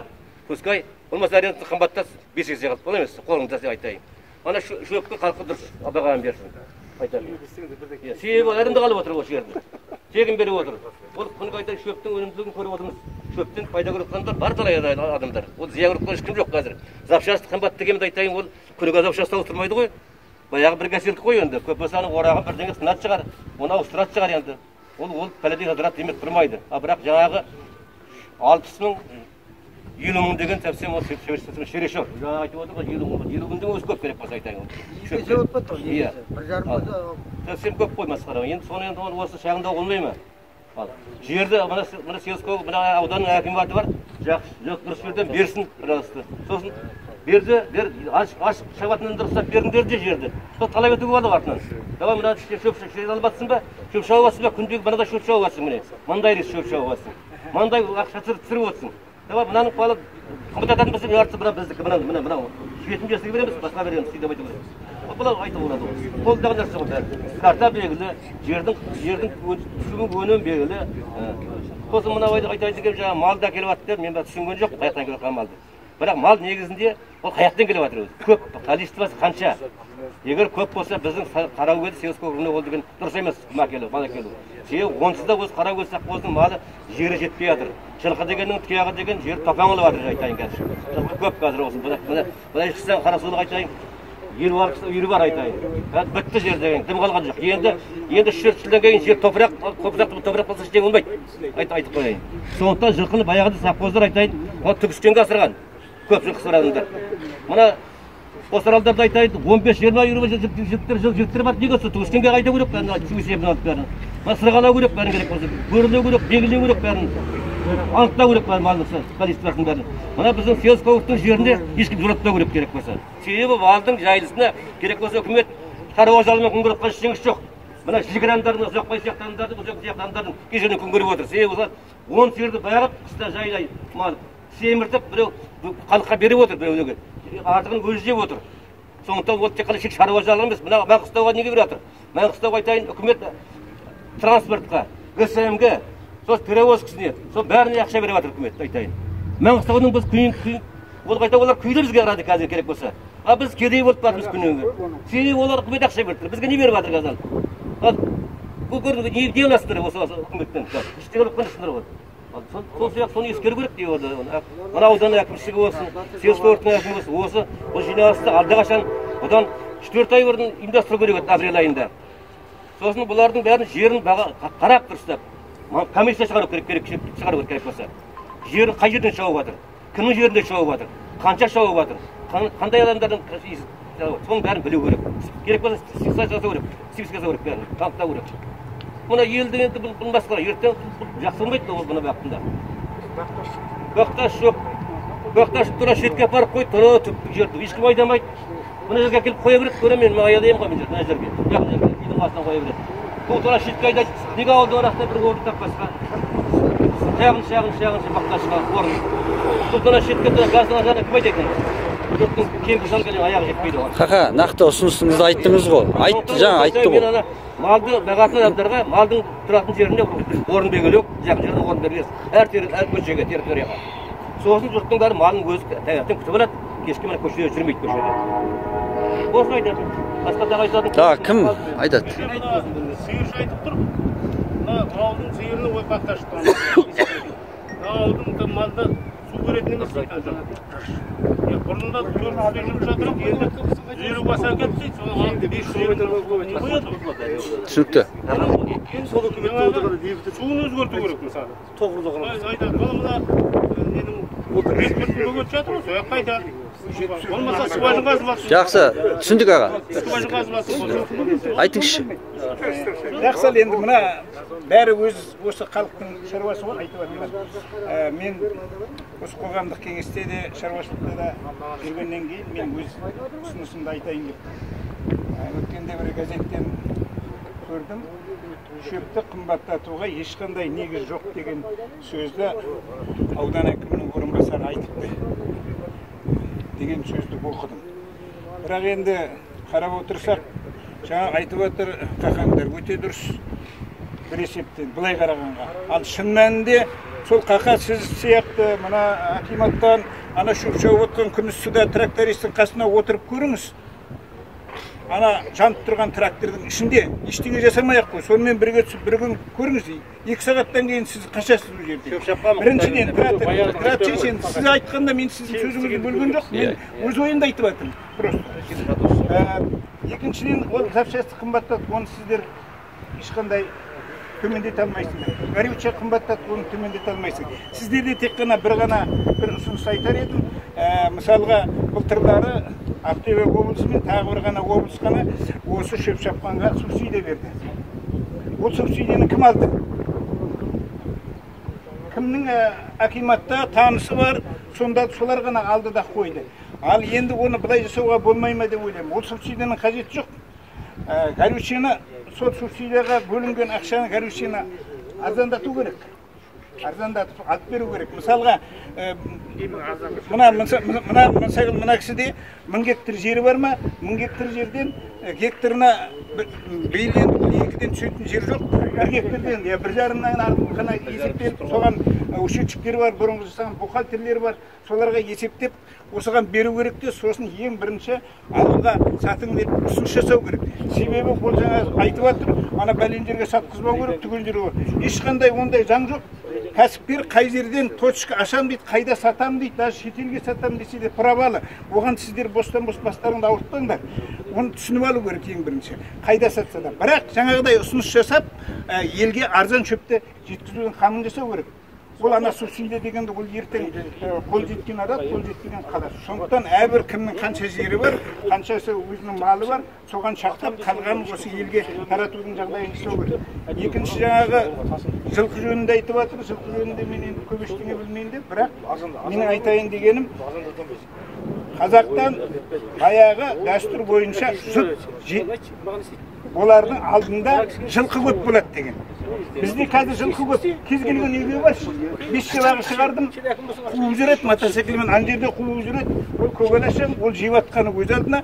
пускай, болмаса аренда қымбаттас 5 есе қалды, бола емес, қолыңда айтайын. Ана шөптің халқы дұрыс бағасын берсін. Себебі аренда қалып отыр осы жерде. Тегін беріп отыр. Ол күнгі айтайын шөптің өнімділігін көріп отырмыз. Шөптен пайда көріп жатқандар бар талай адамдар. Ол зиян көріп ешкім жоқ қазір. Запчасты қымбат дегенді айтайын, ол күніге запчасты ауыстырмайды ғой. Баяғы бір кәселдік қой енді. Көп болса орағы бірдеңе сынат шығар, оны ауыстырат шығар енді. Ол пәледей ыдырат демек тұрмайды. Бірақ жаңағы 60 мың, 50 мың деген совсем ол шерешор. Жаңа айтып отыр ғой 50 мыңның өзі көп керек болса айтайын. Иә. Совсем көп қой масқара. Енді соны енді осы шағында болмай ма? Жерді мына сельского ауданның әкіматы бар. Жоқ дұрыс жерден берсін, пожалуйста. Сосын берді, ашық шабатынан дұрыстап беріңдер де жерді. Сол талап етуге болады артынан. Давай мына шөп алып жатсың ба? Шөп шауып жатсың ба? Күндегі мынада шөп шауып жатсың міне. Мындай рет шөп шауып жатсың. Мындай ақша түсіріп отырсың. Давай мынаның қолы қымбаттатын болса, жартысы мына біздікі мынау. Жетім жасыға береміз, басқа береміз, сөйтіп айтып отырмыз. Бұлар айтып болады ғой. Қолдағы нәрсе ғой бәрі. Карта белгілі, жердің өнім белгілі. Сосын мынау айтайын деген жаңағы малды әкеліп жатыр, мен түсінген жоқ, қаяқтан келіп қалған малды. Бірақ мал негізінде ол қаяқтан келіп жатыр өзі. Көп, количествосы қанша? Егер көп болса, біздің Қараөбел сельского округіне ол деген дұрыс емес, мал әкелу. Себебі онсыз да осы Қараөбел совхозының малы жері жетпей жатыр. Жылқы дегеннің тұяғы деген жер тапан қылып жатыр айтайын қазір. Жылқы көп қазір осы. Бұлай шықсаң Қарасудың айтайын. Үйрі бар айтайын. Бітті жер деген, дым қалған жоқ. Енді 3 жылдан кейін жер топырақ болса ештеңе болмайды. Айтып қояйын. Сондықтан жылқыны баяғыда совхоздар айтайын, түгіскенге асырған. Көп жылқысы бар адамдар. Мына Қосаралдарды айтайын, 15-20 еуро жігіттер бар, неге осы түгіскенге қайда көрек бәрін, есебін алып бәрін. Мына сырғалау көрек бәрін керек болса, бөрілеу көрек, белгілеу көрек бәрін. Анықтау керек бәрін, малдың количествосын бәрін. Мына біздің сельского округтың жерінде ешкім жұраттау керек болса. Себебі малдың жайылысына керек болса үкімет шаруашылығымен күн көріп ештеңесі жоқ. Мына жігірамдардың, ұзақбай сияқтандардың, ұзақ сияқтандардың кезерінен күн көріп отыр. Себебі олар 10 жерді баяғып, қыста жайлай мал семіртіп, біреу халыққа беріп отыр, біреулерге. Артығын өзі жеп отыр. Сондықтан ол тек қана шаруашылық емес. Мына Маңғыстауға неге беріп жатыр? Маңғыстауға айтайын, үкімет транспортқа, ГСМ-ге, сол перевозкісіне, сол бәріне ақша беріп жатыр үкімет айтайын. Маңғыстаудың біз ол қайта олар күйлі бізге қарады қазір керек болса. А біз кедей болып бармыз күннен. Себебі олар үкімет ақша берді. Бізге не беріп жатыр қазір? Бұл көрдіңіз, не ойласыздар осы үкіметтен? Ештеңе болып қанысыңдар ғой. Сол сияқты соны ескеру керек деп отыр. Мына аудан әкімшілігі болсын, сельского округтың әкімі болсын, осы жиналысты алдақашан бұдан 4 ай бұрын ұйымдастыру керек еді апрель айында. Сосын бұлардың бәрін жерін қарап дұрыстап, комиссия шығару керек болса. Жерін қай жерден шауып жатыр? Кімнің жерінде шауып жатыр? Қанша шауып жатыр? Қандай адамдардың соның бәрін білу керек. Керек болса список жасау керек бәрін, танықтау керек. Мына елді енді бұл басқара, ертең жақсы болмайды ол бұны бақтында. Бақташ жоқ. Бақташ тұра шетке апарып қой, тұра түптік жерді. Ешкім айдамайды. Мына жерге әкеліп қоя береді, көре мен аялайым ғой мына жерге. Жақын жерге, үйдің астынан қоя береді. Бұл тұра шетке айдайды. Неге ауылды арасында бір орын таппасқа? Шағын бақташқа орын. Бұл тұра шетке газдан ажарына кім айдайды екен? Жұрттың кемпір шалғанын аяғы жетпейді ғой. Қақа, нақты ұсынысыңызды айттыңыз ғой. Жаңа айтты ғой. Малды бағатын адамдарға малдың тұратын жеріне орын белгілеу, жақын жеріне орын беріңіз. Әр көшеге, территорияға. Сосын жұрттың бәрі малын өзі таңертең күтіп алады, кешке мына көшеде жүрмейді көшеде. Осыны айтады. Басқа тағы айтады. Тағы кім айтады? Сиыршы айтып тұр. Мына ауылдың сиырını ой бақташты. Ауылдың малды су көретін емес дейді. Бұрында 400 жүріп жатыр, енді 50 баса әкеліп дейді, соны алып 500 түсінікті. Суын өзгерту керек мысалы. Айтады, мына республикаға өтіп жатыр, сол қайда? Болмаса скважин қазып алсын. Жақсы, түсіндік аға. Скважин қазып алсын. Айтыңызшы. Жақсы, енді мына бәрі осы халықтың шаруасы ғой, айтып жатырмын. Мен осы қоғамдық кеңесте де шаруашылықта да жүргеннен кейін мен өз ұсынысымды айтайын деп. Өткенде бір газеттен көрдім, шөпті қымбаттатуға ешқандай негіз жоқ деген сөзді аудан әкімінің орынбасары айтыпты деген сөзді оқыдым. Бірақ енді қарап отырсақ, жаңа айтып отыр қақаңдар өте дұрыс. бір есептен былай қарағанға. Ал шын мәнінде сол қақа сіз сияқты мына акиматтан ана шөп шауып отқан күндіз трактористтің қасына отырып көріңіз. Ана жанып тұрған трактордың ішінде ештеңе жасамай-ақ қой. Сонымен бірге түсіп бір күн көріңіз. 2 сағаттан кейін сіз қашасыз бұл жерде. Біріншіден тракторист сіз айтқанда мен сіздің сөзіңізді бөлген жоқ. Мен өз ойымды айтып жатырмын. Просто. Екіншіден ол запчасты қымбаттады. Оны сіздер ешқандай төмендете алмайсыңдар. Горючий қымбаттады, оны төмендете алмайсың. Сіздерде тек қана бір ұсыныс айтар едім. Мысалға былтырлары Ақтөбе облысы мен тағы бір ғана облыс қана осы шөп шапқанға субсидия берді. Ол субсидияны кім алды? Кімнің акиматта танысы бар, сонда солар ғана алды да қойды. Ал енді оны былай жасауға болмай ма деп ойлаймын. Ол субсидияның қажеті жоқ. Горючийні, сол субсидияға бөлінген ақшаны горючийні арзандату керек. Арзандатып алып беру керек. Мысалға мына кісіде 1000 гектар жері бар ма? 1000 гектар жерден гектарына бейлен 2-ден түсетін жер жоқ. 1 гектардан, 1,5-нан артық қана есептеліп, соған учетчиктер бар, бұрынғы жасаған бухгалтерлер бар. Соларға есептеп, осыған беру керек те, сосын ең бірінші алуға сатың деп ұсыныс жасау керек. Себебі бұл жаңа айтып жатыр, ана бәлен жерге сатқызбау керек, түгел жерге. Ешқандай ондай заң жоқ. Кәсіпкер қай жерден точка ашам дейді, қайда сатам дейді, даже шетелге сатам десе де правалы. Оған сіздер бостан-бос бастарыңды ауыртпаңдар. Оны түсініп алу керек ең бірінші. Қайда сатса да. Бірақ жаңағыдай ұсыныс жасап, елге арзан шөпті жеткізудің қамын жасау керек. Ол ана субсидия дегенде ол ертең қол жеткен адам, қол жетпеген қалар. Сондықтан әрбір кімнің қанша жері бар, қаншасы өзінің малы бар, соған шақтап қалғанын осы елге таратудың жағдайын жасау керек. Екінші жаңағы жылқы жөнінде айтып жатыр. Жылқы жөнінде мен енді көп ештеңе білмеймін деп, бірақ менің айтайын дегенім қазақтан баяғы дәстүр бойынша олардың алдында жылқы көп болады деген. Бізде қазір жылқы көп. Кез келген үйге бар. 5 жылағы шығардым. Қуып жүреді мотоциклмен, ана жерде қуып жүреді. Ол көгалашам, ол жеп атқаны өз алдына.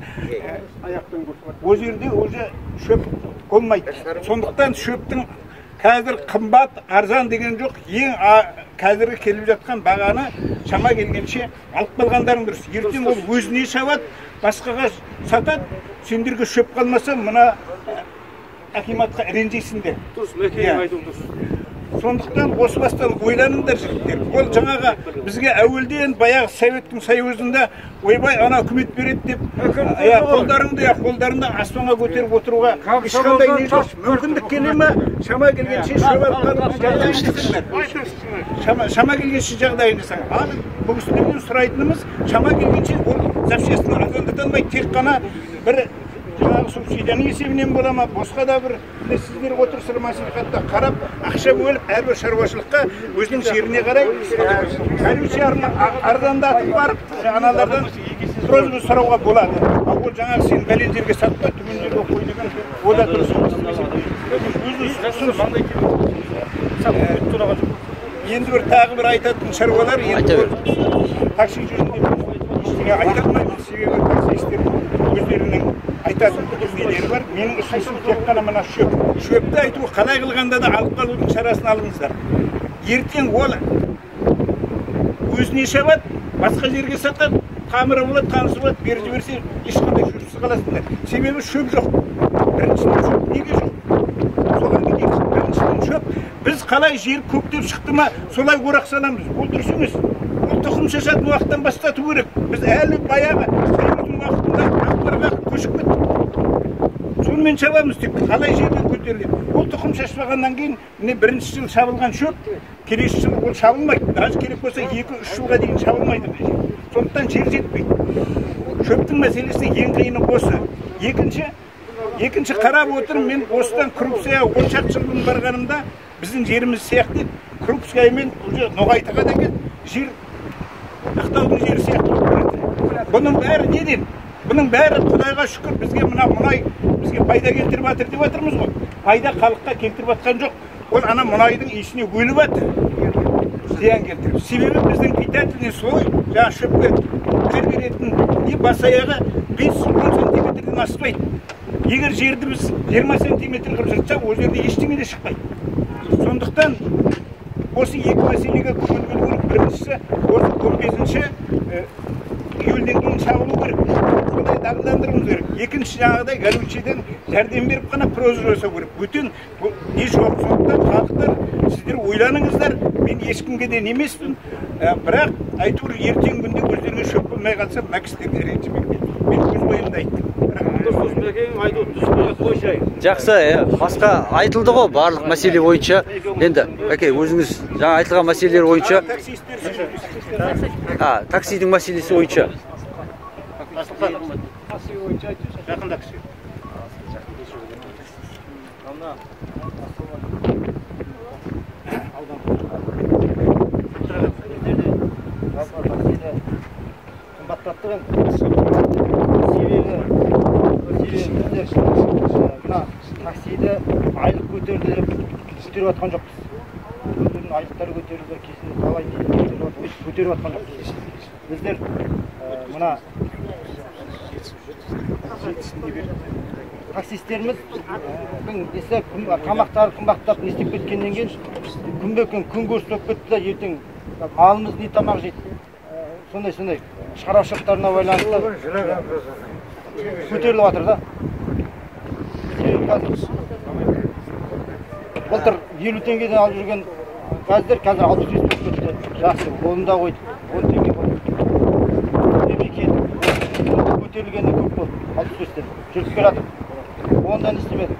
Ол жерде уже шөп болмайды. Сондықтан шөптің қазір қымбат, арзан деген жоқ. Ең қазіргі келіп жатқан бағаны шама келгенше алып қалғандарың дұрыс. Ертең ол өзіне шабады, басқаға сатады. Сендерге шөп қалмаса, мына акиматқа ренжисіңдер. Дұрыс, мәкенің айтуы дұрыс. Сондықтан осы бастан ойланыңдар жігіттер. Ол жаңаға бізге әуелден баяғы Советтің Союзында ойбай ана үкімет береді деп, қолдарында аспанға көтеріп отыруға ешқандай не жоқ. Мүмкіндік келе ме? Шама келгенше шөп алып қалып жағдайын жасаңдар. Шама келгенше жағдайын жасаңдар. Ал бұл кісілерден сұрайтынымыз шама келгенше ол запчастыны арзандата алмайды. Тек қана бір жаңағы субсидияның есебінен бола ма, босқа да бір сіздер отырсыр мәслихатта қарап, ақша бөліп, әрбір шаруашылыққа өзінің жеріне қарай горючий арзандатып барып, аналардан просьба сұрауға болады. Ал ол жаңағы сен бәлен жерге сатпа, түген жерге қой деген, ол да дұрыс. Енді бір тағы бір айтатын шаруалар, такси жөнінде айта алмаймын, себебі таксистер өздерінің айтатын дүниелері бар. Менің ұсынысым тек қана мына шөп. Шөпті айту қалай қылғанда да алып қалудың шарасын алыңыздар. Ертең ол өзіне шабады, басқа жерге сатады, тамыры болады, танысы болады, беріп жіберсе ешқандай шөпсіз қаласыңдар. Себебі шөп жоқ. Біріншіден шөп неге жоқ? Соған кетейік. Біріншіден шөп. Біз қалай жер көктеп шықты ма, солай орақ саламыз. Ол дұрыс емес. Ол тұқым шашатын уақыттан бастату керек. Біз әлі баяғы уақытында ақтарға көшіп кеттік. Сонымен шабамыз тек қалай жерден көтеріледі. Ол тұқым шашпағаннан кейін міне бірінші жыл шабылған шөп, келесі жыл ол шабылмайды. Даже керек болса 2-3 жылға дейін шабылмайды. Сондықтан жер жетпейді. Шөптің мәселесі ең қиыны осы. Екінші қарап отырмын, мен осыдан Крупская 10 шақты жыл бұрын барғанымда біздің жеріміз сияқты Крупскаямен уже Ноғайтаға деген жер Ақтаудың жері сияқты. Бұның бәрі неден? Бұның бәрі Құдайға шүкір бізге мына мұнай бізге пайда келтіріп жатыр деп жатырмыз ғой. Пайда халыққа келтіріп жатқан жоқ. Ол ана мұнайдың иісіне өліп жатыр. Зиян келтіріп. Себебі біздің питательный слой жаңа шөпке тер беретін не бас аяғы 5-10 сантиметрден аспайды. Егер жерді біз 20 сантиметр қылып жыртсақ, ол жерде ештеңе де шықпайды. Сондықтан осы екі мәселеге көңіл бөлу керек. Біріншісі, осы 15 июльден кейін шабылу керек. Сондай дағдыландыруымыз керек. Екінші жағдай горючийден жәрдем беріп қана прозор жасау керек. Бүтін не жоқ. Сондықтан халықтар, сіздер ойланыңыздар. Мен ешкімге де емеспін. Бірақ айтуыр ертең күнде өздеріңе шөп болмай қалса, мәкістерге ренжімейді. Мен өз ойымды айттым. Жақсы, басқа айтылды ғой барлық мәселе бойынша. Енді, өзіңіз жаңа айтылған мәселелер бойынша, таксидің мәселесі бойынша. Жақында кіші. Қымбаттаттық таксиді айлық көтерді деп көтеріп жатқан жоқпыз. Өздерінің айлықтары көтерілді, кезінде талай көтеріп жатқан жоқпыз. Біздер мына таксистеріміз тамақтары қымбаттап не істеп кеткеннен кейін күнбе-күн күн көрсетіп кетті да ертең малымыз не тамақ жейді. Сондай шаруашылықтарына байланысты көтеріліп жатыр да. Былтыр 50 теңгеден алып жүрген газдар қазір 65 болып кетті. Жақсы, қолында қойды. 10 теңге болды. Көтерілгені көп болды. 65-тен жүріп келатыр. Ондан істемедік.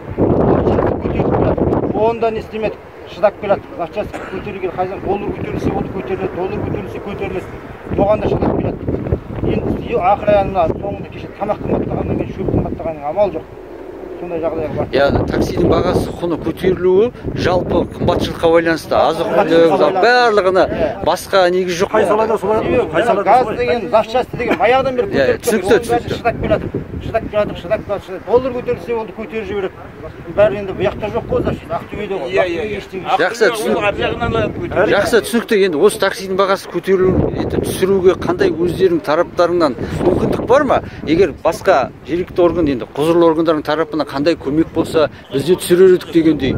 Ондан істемедік. Шыдап келатыр. Начальник көтерілген қайдан доллар көтерілсе болды көтеріледі, доллар көтерілсе көтеріледі. Оған да шыдап келатыр. Енді ақыр аяғында соңында кеше тамақ қымбаттағаннан кейін шөп қымбаттағаннан амал жоқ. Сондай жағдайға бар. Яғни таксидің бағасы құны көтерілуі жалпы қымбатшылыққа байланысты. Азық-түлік барлығына басқа негіз жоқ. Қай салада солай? Газ деген, запчасты деген баяғыдан бері көтеріп түсінікті. Шыдап келатыр. Доллар көтерілсе болды көтеріп жібереді. Бәрі енді бұяқта жоқ қой, Ақтөбеде ғой. Жақсы, түсінікті. Енді осы таксидің бағасы көтерілуін түсіруге қандай өздерінің тараптарынан мүмкіндік бар ма? Егер басқа жергілікті орган, енді құзырлы органдардың тарапынан қандай көмек болса, бізде түсірер едік дегендей.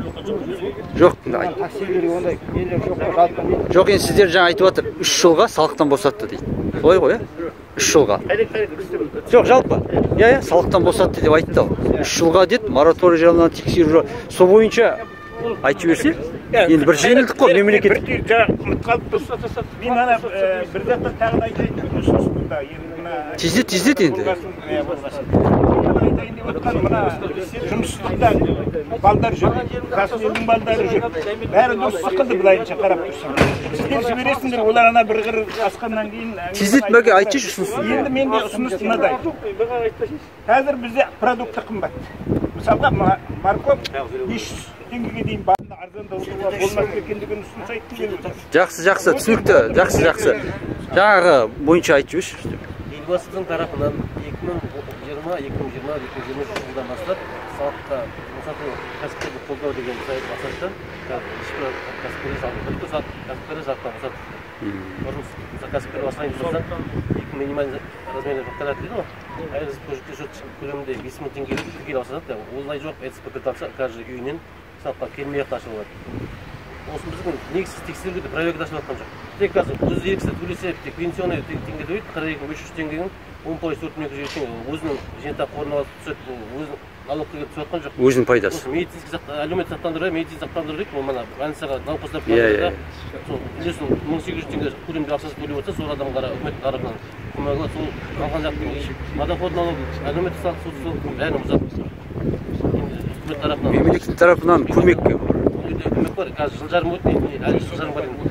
Жоқ. Таксилерге ондай нелер жоқ қой, жалпы. Жоқ, енді сіздер жаңа айтып жатыр, 3 жылға салықтан босатты дейді. Солай ғой, 3 жылға. Жоқ, жалпы. Салықтан босатты деп айтты. 3 жылға деді, мораторий жағынан тексеру. Сол бойынша айтып берсе, енді бір жеңілдік қой мемлекет. Мен ана бір заттан тағы да айтайын деп отырмын. Тездет енді. Жұмыссыздықта балдар жүр, кәсіпкердің бaldары жүр. Бәрі дұрыс сықылды былайынша қарап тұрсың. Сіздер жібересіңдер, олар ана бір қыр асқаннан кейін. Тездетмеге айтшы ұсынысын. Енді менде ұсыныс мынадай. Қазір бізде продукты қымбат. Мысалға морковь 500 теңгеге дейін барында арзандауға болмас екендігін ұсыныс айттым. Жақсы, түсінікті. Жақсы. Жаңағы бойынша айтып жүрші. Елбасының тарапынан 2020-2021 жылдан бастап салыққа босату кәсіпкерді қолдау деген мақсатта ешбір кәсіпкерді салықтан босатты. Бұрын кәсіпкер бастайын болса, минимальный размерный бақталар дейді ғой. Әйеліз счет көлемінде 5000 теңге босатады. Олай жоқ, экспорт алса, каждый үйінен салыққа келмей-ақ ашылады. Осы біздің негізсіз тексерілуде проверка ашылатқан жоқ. Тек қазір өз еріксіз төлесе, тек пенсионный теңге төлейді, 42-500 теңгенің 10%-4200 теңге өзінің жинақтап қорына түседі, өзінің налогқа келіп түсіватқан жоқ. Өзінің пайдасы. Медицинский әлеуметтік сақтандыру, медициналық сақтандыру дейді, ол мана больницаға науқастар барғанда, сол үлесін 1800 теңге көлемде ақшасы төлеп отырса, сол адамға үкімет тарапынан көмегі бар, сол қалған жақтың подоход налогы, әлеуметтік салық бәрін ұзақ. Үкімет тарапынан. Мемлекет тарапынан көмек бар. Көмек бар, қазір жылжарым өтті, әлі жылжарым бар енді.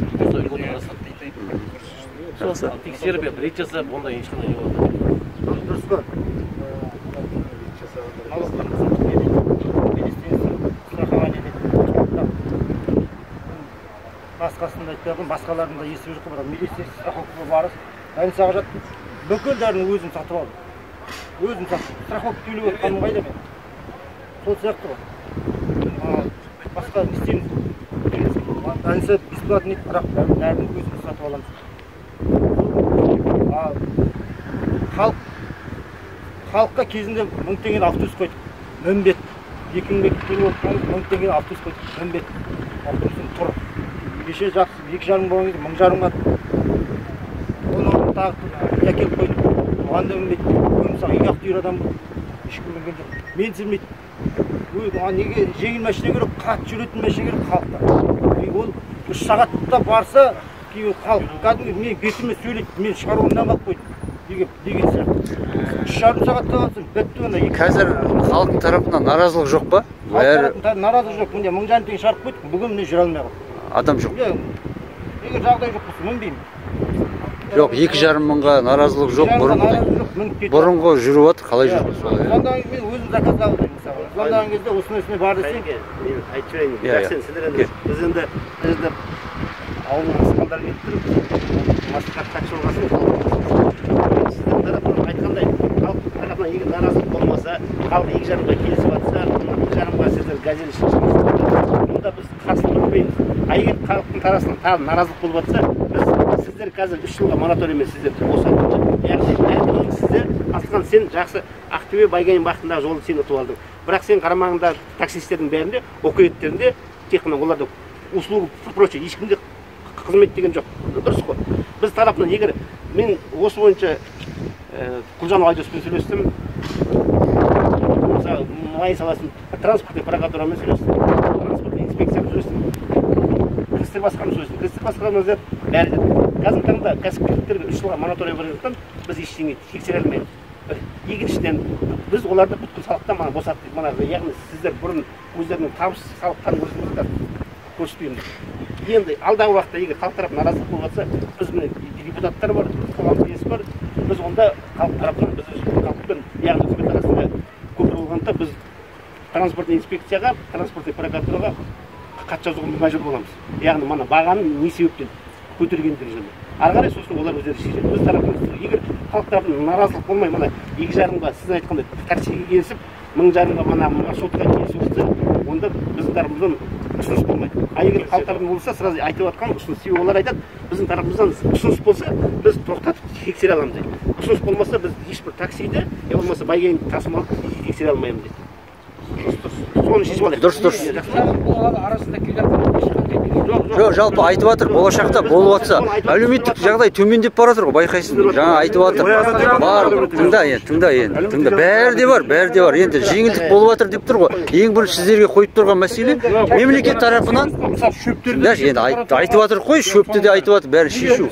Тексеріп, рейд жасап, ондай ешқандай не болады. Дұрыс қой. Басқасында айтпағым, басқалардың да есі жоқ, бірақ медициналық страховкаға барып, больницаға жатып, бүкіл дәріні өзім сатып алдым. Өзім сатып, страховка төлеп отқаным қайда мен? Сол сияқты ғой. Басқа не істейміз? Больница бесплатный, бірақ дәріні өзіміз сатып аламыз. Халыққа кезінде 1000 теңгені автобус қойдық. Мінбет. 2000 теңге болып қалды, 1000 теңгені автобус қойдық. Мінбет. автобустың тұр. Кеше жақсы 2,5 болған кезде 1000 оны тағы әкеліп қойдым. Оған да білмейді. Мысалы үй ақтүйір адам бұл. Ешкім білген жоқ. Мен сілмейді. Оған неге жеңіл машина керек, қатты жүретін машина керек халықта. Ол 3 сағатта барса, кейін халық кәдімгі мен бетіме сөйлейді, мен шығаруымнан қалып қойдым. Деген сияқты. 3,5 сағатта қалсың, бітті онда. Қазір халықтың тарапынан наразылық жоқ па? Наразылық жоқ. Міне 1000 теңге шығарып қойдық, бүгін міне жүре алмай қалдым. Адам жоқ. Егер жағдай жоқ болса, мінбеймін. Жоқ, 2,5 мыңға наразылық жоқ, бұрынғы жүріп жатыр, қалай жүріп жатыр? Сондан мен өзім заказ алдым мысалы. Сондан кезде осынысына бар десең, мен айтып жіберейін. Сіздер енді біз енді ауылдың асқандар келіп тұрып, маслихат хатшы болғасын. Сіздің тарапынан айтқандай, халық тарапынан егер наразылық болмаса, халық 2,5-ға келісіп жатса, 2,5-ға сіздер газель шығарсаңыз, онда біз қарсылық көрмейміз. Егер халықтың тарапынан наразылық болып жатса, біз сіздер қазір 3 жылға мораториймен сіздерді босатып, яғни әркімнің сіздер асылған сен жақсы Ақтөбе Байгайын бағытындағы жолды сен ұтып алдың. Бірақ сен қарамағыңдағы таксистердің бәрінде, окруеттерінде тек қана оларда услугы прочее ешкімде қызмет деген жоқ. Дұрыс қой. Біз тарапынан егер мен осы бойынша Құлжан Айдоспен сөйлестім. Мысалы, мұнай саласын транспортный прокуратурамен сөйлестім. Транспортный инспекциямен сөйлестім. Кірістер басқармыз сөйлестім. Кірістер басқармыз бәрі деді. Қазіргі таңда кәсіпкерліктерге 3 жылға мораторий берілгендіктен біз ештеңе тексере алмаймыз. Екіншіден біз оларды бүткіл салықтан босаттық. Яғни сіздер бұрын өздерінің табыс салықтан көрсетпейміз. Енді алдағы уақытта егер халық тарапынан наразылық болып жатса, біз міне депутаттар бар, қоғамдық кеңес бар. Біз онда халық тарапынан біз халықпен, яғни үкімет арасында көпір болғанда біз транспортный инспекцияға, транспортный прокуратураға хат жазуға мәжбүр боламыз. Яғни мына бағаны не себептен көтергендігі жөнінде. Ары қарай сосын олар өздері шешеді. Өз тарапынан егер халық тарапынан наразылық болмай, мына 2,5-ға сіздің айтқандай таксиге келісіп, 1,5-ға мына маршрутқа келісіп отырса, онда біздің тарапымыздан ұсыныс болмайды. Егер халық тарапынан болса, сразу айтып жатқан ұсыныс. Олар айтады, біздің тарапымыздан ұсыныс болса, біз тоқтатып тексере аламыз дейді. Ұсыныс болмаса, біз ешбір таксиді, болмаса Байгайын тасымалды тексере алмаймыз дейді. Соны шешіп алайық. Дұрыс. Жоқ, жалпы айтып жатыр, болашақта болып жатса, әлеуметтік жағдай төмендеп бара жатыр ғой, байқайсың. Жаңа айтып жатыр. Бар, тыңда, бәрі де бар. Енді жеңілдік болып жатыр деп тұр ғой. Ең бірінші сіздерге қойып тұрған мәселе мемлекет тарапынан енді айтып жатыр қой, шөпті де айтып жатыр, бәрін шешу.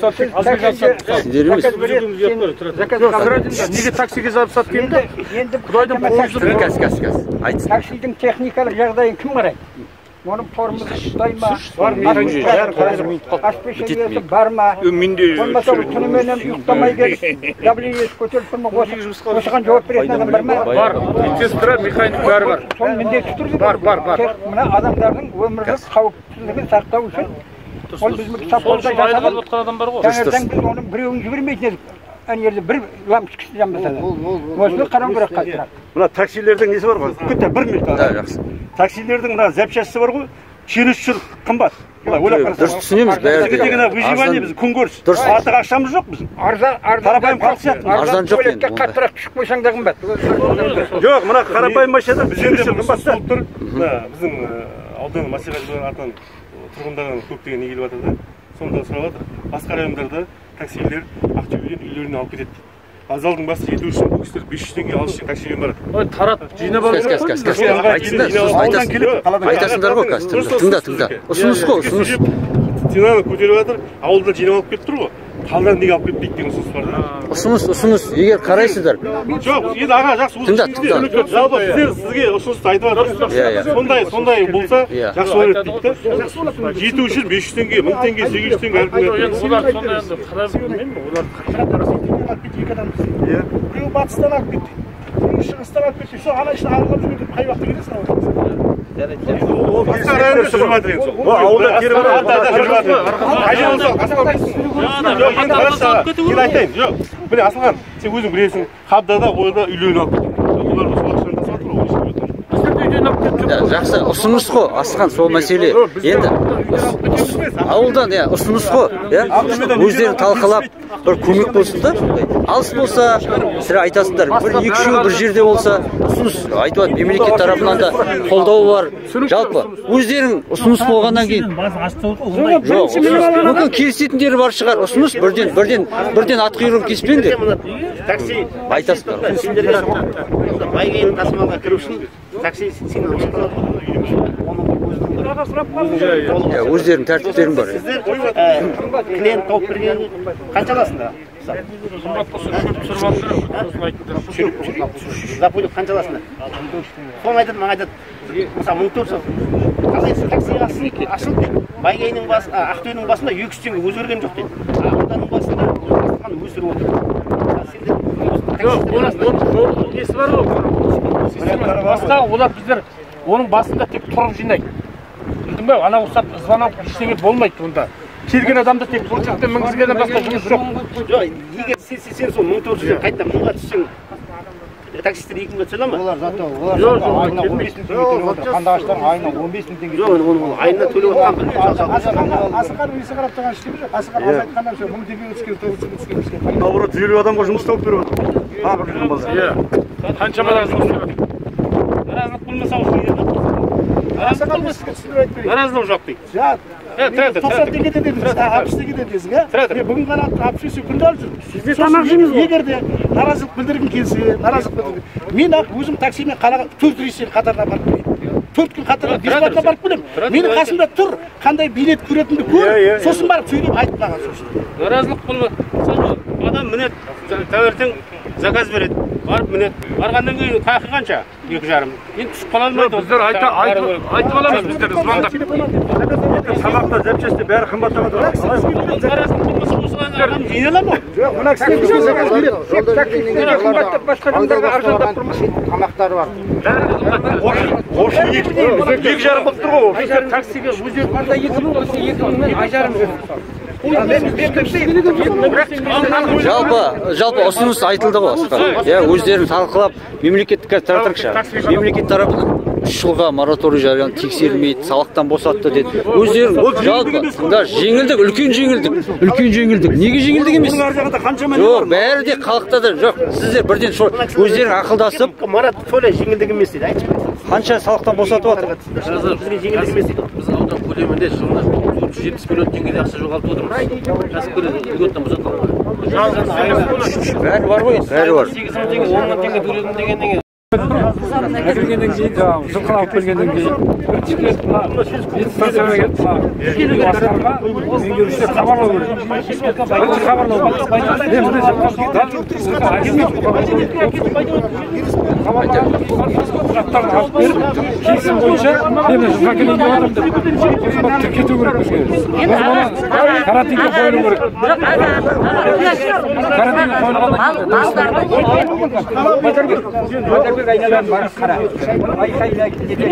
Сіздер емес. Неге таксиге записат келді? Құдайдың қолы. Айтсын. Таксидің техникалық жағдайын кім қарайды? Оның формасы ұстай ма? Ашпешеңгесі бар ма? Болмаса түніменен ұйықтамай келіп, давлениесі көтеріліп тұрма, осыған жауап беретін адам бар ма? Бар, медсестра, механик бәрі бар. Соның міндетті түрде бар. Мына адамдардың өмірлік қауіпсіздігін сақтау үшін ол біздің саппорда жасаған таңертең біз оның біреуін жібермейтін едік. Әне жерде бір лампочка кісі жанбаса да. Осыны қарау керек қазір. Мына таксилердің несі бар ғой? Күтті 1 минут. Таксилердің мына запчастьсы бар ғой? Чересчур қымбат. Дұрыс түсінеміз бәрі. Бізге выживание біз күнкөріс. Артық ақшамыз жоқ біз. Қарапайым халық сияқты. Арзан жоқ енді. Қаттырақ түсіп қойсаң да қымбат. Жоқ, мына қарапайым машина біз үшін қымбат та. Біздің аудан мәселелердің атынан тұрғындардан көптеген не келіп жатыр да. Сонда сұрап жатыр. Басқа райондарда таксилер Ақтөбеден үйлеріне алып кетеді. Азалдың басы жету үшін бұл кісілер 500 теңге алыс үшін таксимен барады. Тарат жинап алып. Айтасыңдар ғой қазір. Тыңда. Ұсыныс қой, ұсыныс. Ценаны көтеріп жатыр, ауылда жинап алып кетіп тұр ғой. Қалдан неге алып кетпейді деген ұсыныс бар да. Ұсыныс, егер қарайсыздар. Жоқ, енді аға жақсы тыңда. Жалпы біздер сізге ұсынысты айтып жатырмыз. Сондай болса жақсы болар еді дейді. Жету үшін 500 теңге, 1000 теңге, 800 теңге әркімге. Олар сонда енді қалай білмеймін, олар біреу батыстан алып кетті, біреу шығыстан алып кетті. Сол ана ішін алып жүргенде қай уақытта келесің? Басқа районда жүріп жатыр енді. Ауылда келіп айтайын. Жоқ, міне Асылхан, сен өзің білесің, Қабдада, ойда үйлерін алып кетті. Олар осы ақшаны тасып жатыр ғой. біздерді үйден алып кетті. жақсы ұсыныс қой асқан сол мәселе. Енді ауылдан ұсыныс қой, өздерін талқылап бір көмек болсын да, алыс болса сірә айтасыңдар, бір екі-үшеу бір жерде болса ұсыныс айтып мемлекет тарапынан да қолдау бар. Жалпы өздерің ұсыныс болғаннан кейін жоқ, мүмкін келісетіндері бар шығар. Ұсыныс бірден ат құйрығын кеспеңдер. Такси айтасыңдар. Байгенің тасымалға кіру үшін такси сені өздерінің тәртіптерің бар. Сіздер клиент тауып берген қанша аласыңдар? Запулик қанша аласыңдар? Соны айтады, маған айтады, мысалы 1400. Ал енді такси ашылып дейді. Байгенің басында, Ақтөбенің басында 200 теңге өзгерген жоқ дейді. Ауданның басында өсіріп отыр. Несі бар ғой? Басқа олар біздер оның басында тек тұрып жинайды. Білдің бе? Ана ұстап звонок ештеңе болмайды онда. Келген адамда тек бұршақпен мінгізгеннен басқа жұмыс жоқ. Жоқ, егер сен сол 1400 қайтадан мыңға түссең, таксистер 2000-ға түсіре ма? Олар зато айына 15 мың теңге төлеп отыр. Қандағаштар айына 15 мың теңге. Жоқ, оны айына төлеп отқан бір. Асыққан өйсі қарап тұрған ештеңе жоқ. Асыққан аз айтқаннан соң 1000 теңге түскен. Наоборот, 150 адамға жұмыс тауып беріп отыр. Бір жылдан базар. Қаншамадан жұмыс беріп отыр. Наразылық болмаса осы жерде. Наразылық жоқ дейді. 90 теңгеде дедіңіз, 60 теңгеде дедіңіз, бүгін ғана 65 күнде алып жүрміз. Тамақ жейміз. Егер де наразылық білдіргін келсе, наразылық білдіргін. Мен өзім таксимен қалаға 4 рейстен қатарына барып келемін. 4 күн қатарына бесплатно барып келемін. Менің қасымда тұр, қандай билет көретінді көр, сосын барып сөйлеп айтып маған сосын. Наразылық болмаса, адам мінеді, таңертең заказ береді, барып мінеді. Барғаннан кейін тақы қанша? 2,5. Енді түсіп қала алмайды. Біздер айтып аламыз біздер звондап. Тамақта запчасти бәрі қымбаттап жатыр. Наразылық болмаса осыған адам жине ала ма? Жоқ, мына кісі заказ береді. Таксиге қымбаттап басқа адамдарға арзандап тұрмыз. Тамақтары бар. Осы 2,5 болып тұр ғой. Таксиге өздері қандай 2 мың болса 2 мыңмен ажарым. Жалпы ұсыныс айтылды ғой. Өздерін талқылап мемлекеттік мемлекет тарапынан 3 жылға мораторий жарияланып тексерілмейді, салықтан босатты деді. Өздерін жалпы жеңілдік, үлкен жеңілдік. Неге жеңілдік емес? Жоқ, бәрі де халықта да жоқ. Сіздер бірден өздерің ақылдасып, Марат солай жеңілдік емес дейді. Айтып қанша салықтан босатып жатыр? жеңілдік емес дейді. Біз аудан көлемінде жылына 470 миллион теңгедей ақша жоғалтып отырмыз. Кәсіпкерлер льготтан босатып алған. Бәрі бар ғой, бәрі бар. 8 мың теңге, 10 мың теңге төледім дегеннен әкелгеннен кейін жаңағы жылқыны алып келгеннен кейін меңгерушілер хабарлау керек. Хабарлау құжаттарды алып беріп келісім бойынша мен жылға келейін деп отырмын деп кету керек бізге. Карантинге қойылу керек. Карантинге қойылғаннан айналан барып қара. Айқайлайды кетеді.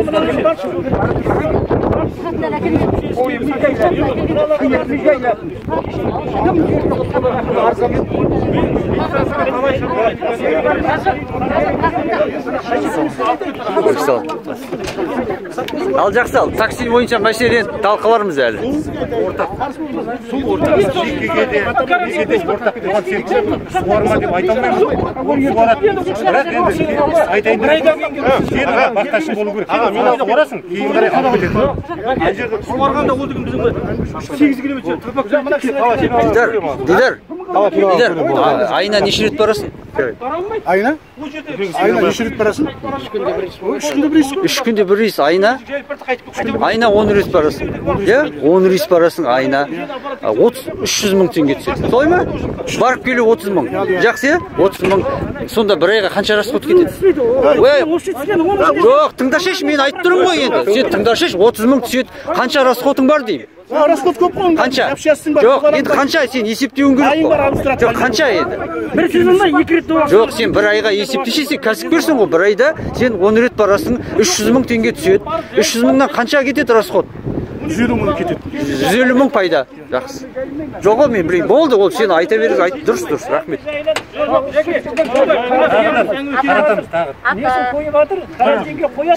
Ал жақсы, такси бойынша мәселені талқылармыз әлі. Бақташы болу керек. Мен ойда орасың. Кейін қарай алып кетеді. Ана жерде Барғанда ол деген біздің 8 километр Дидар, айына неше рет барасың? Айына? Айына неше рет барасың? 3 күнде бір рейс айына? Айына 10 рейс барасың. 10 рейс барасың айына. 300 мың теңге түседі. Солай ма? Барып келу 30 мың. Жақсы, 30 мың. Сонда бір айға қанша расход кетеді? Жоқ, тыңдашеш, мен айтып тұрмын ғой енді. Сен тыңдашеш, 30 мың түседі. Қанша расходың бар деймін? Расход көп қой. Қанша? Жоқ, енді қанша сен есептеуің керек қой. Жоқ, қанша енді? Бір сезонда 2 рет барасың. Жоқ, сен бір айға есептеші, сен кәсіпкерсің ғой. Бір айда сен 10 рет барасың, 300 мың теңге түседі. 300 мыңнан қанша кетеді расход? 150 мың кетеді. 150 мың пайда. Жақсы. Жоқ ғой, мен білейін. Болды, ол сен айта беріңіз, айт. Дұрыс, рахмет.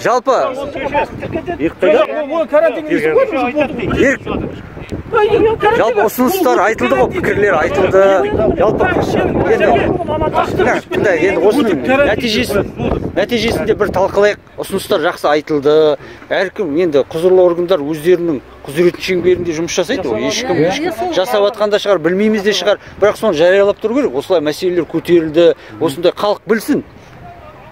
Жалпы жалпы ұсыныстар айтылды ғой, пікірлер айтылды. Жалпы енді осының нәтижесінде бір талқылайық. Ұсыныстар жақсы айтылды. Әркім енді құзырлы органдар өздерінің құзырет шеңберінде жұмыс жасайды. Ешкім жасап жатқанда шығар, білмейміз де шығар. Бірақ соны жариялап тұру керек. Осылай мәселелер көтерілді. Осындай халық білсін.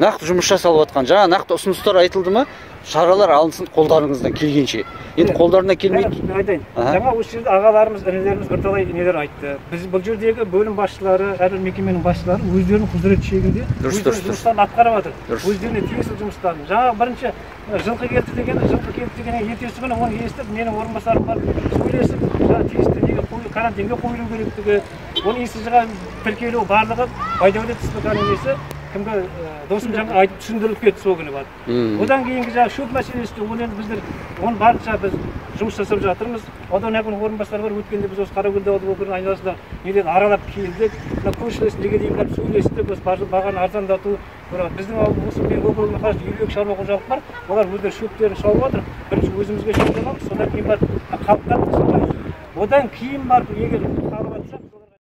Нақты жұмыс жасалып жатқан. Жаңа нақты ұсыныстар айтылды ма? Шаралар алынсын қолдарыңыздан келгенше. Енді қолдарына келмейді. Айтайын. Жаңа осы жерде ағаларымыз, інілеріміз бірталай нелер айтты. Біз бұл жердегі бөлім басшылары, әрбір мекеменің басшылары өздерінің құзырет шегінде өздерінің жұмыстарын атқарып жатыр. Өздеріне тиесілі жұмыстарын. Жаңа бірінші жылқы келді деген ертесі күні оны естіп, менің орынбасарым бар, сөйлесіп, тиісті неге карантинге қойылу керектігі, оны есіжіға тіркелу барлығы Байдәулет Республиканың несі кімге досым жаңа айтып түсіндіріліп кетті сол күні бар. Одан кейінгі жаңа шөп мәселесі де оны енді біздер оны барынша біз жұмыс жасап жатырмыз. Одан әкім орынбасары бар, өткенде біз осы Қаракөлде ауылының айналасында неден аралап келдік. Мына көршілес неге дейін барып сөйлестік, біз бағаны арзандату. Біздің осы мен округына қарасты 52 шаруа қожалық бар. Олар өздері шөптерін шауып жатыр. Бірінші өзімізге шөп аламыз, содан кейін барып халыққа. Одан кейін барып егер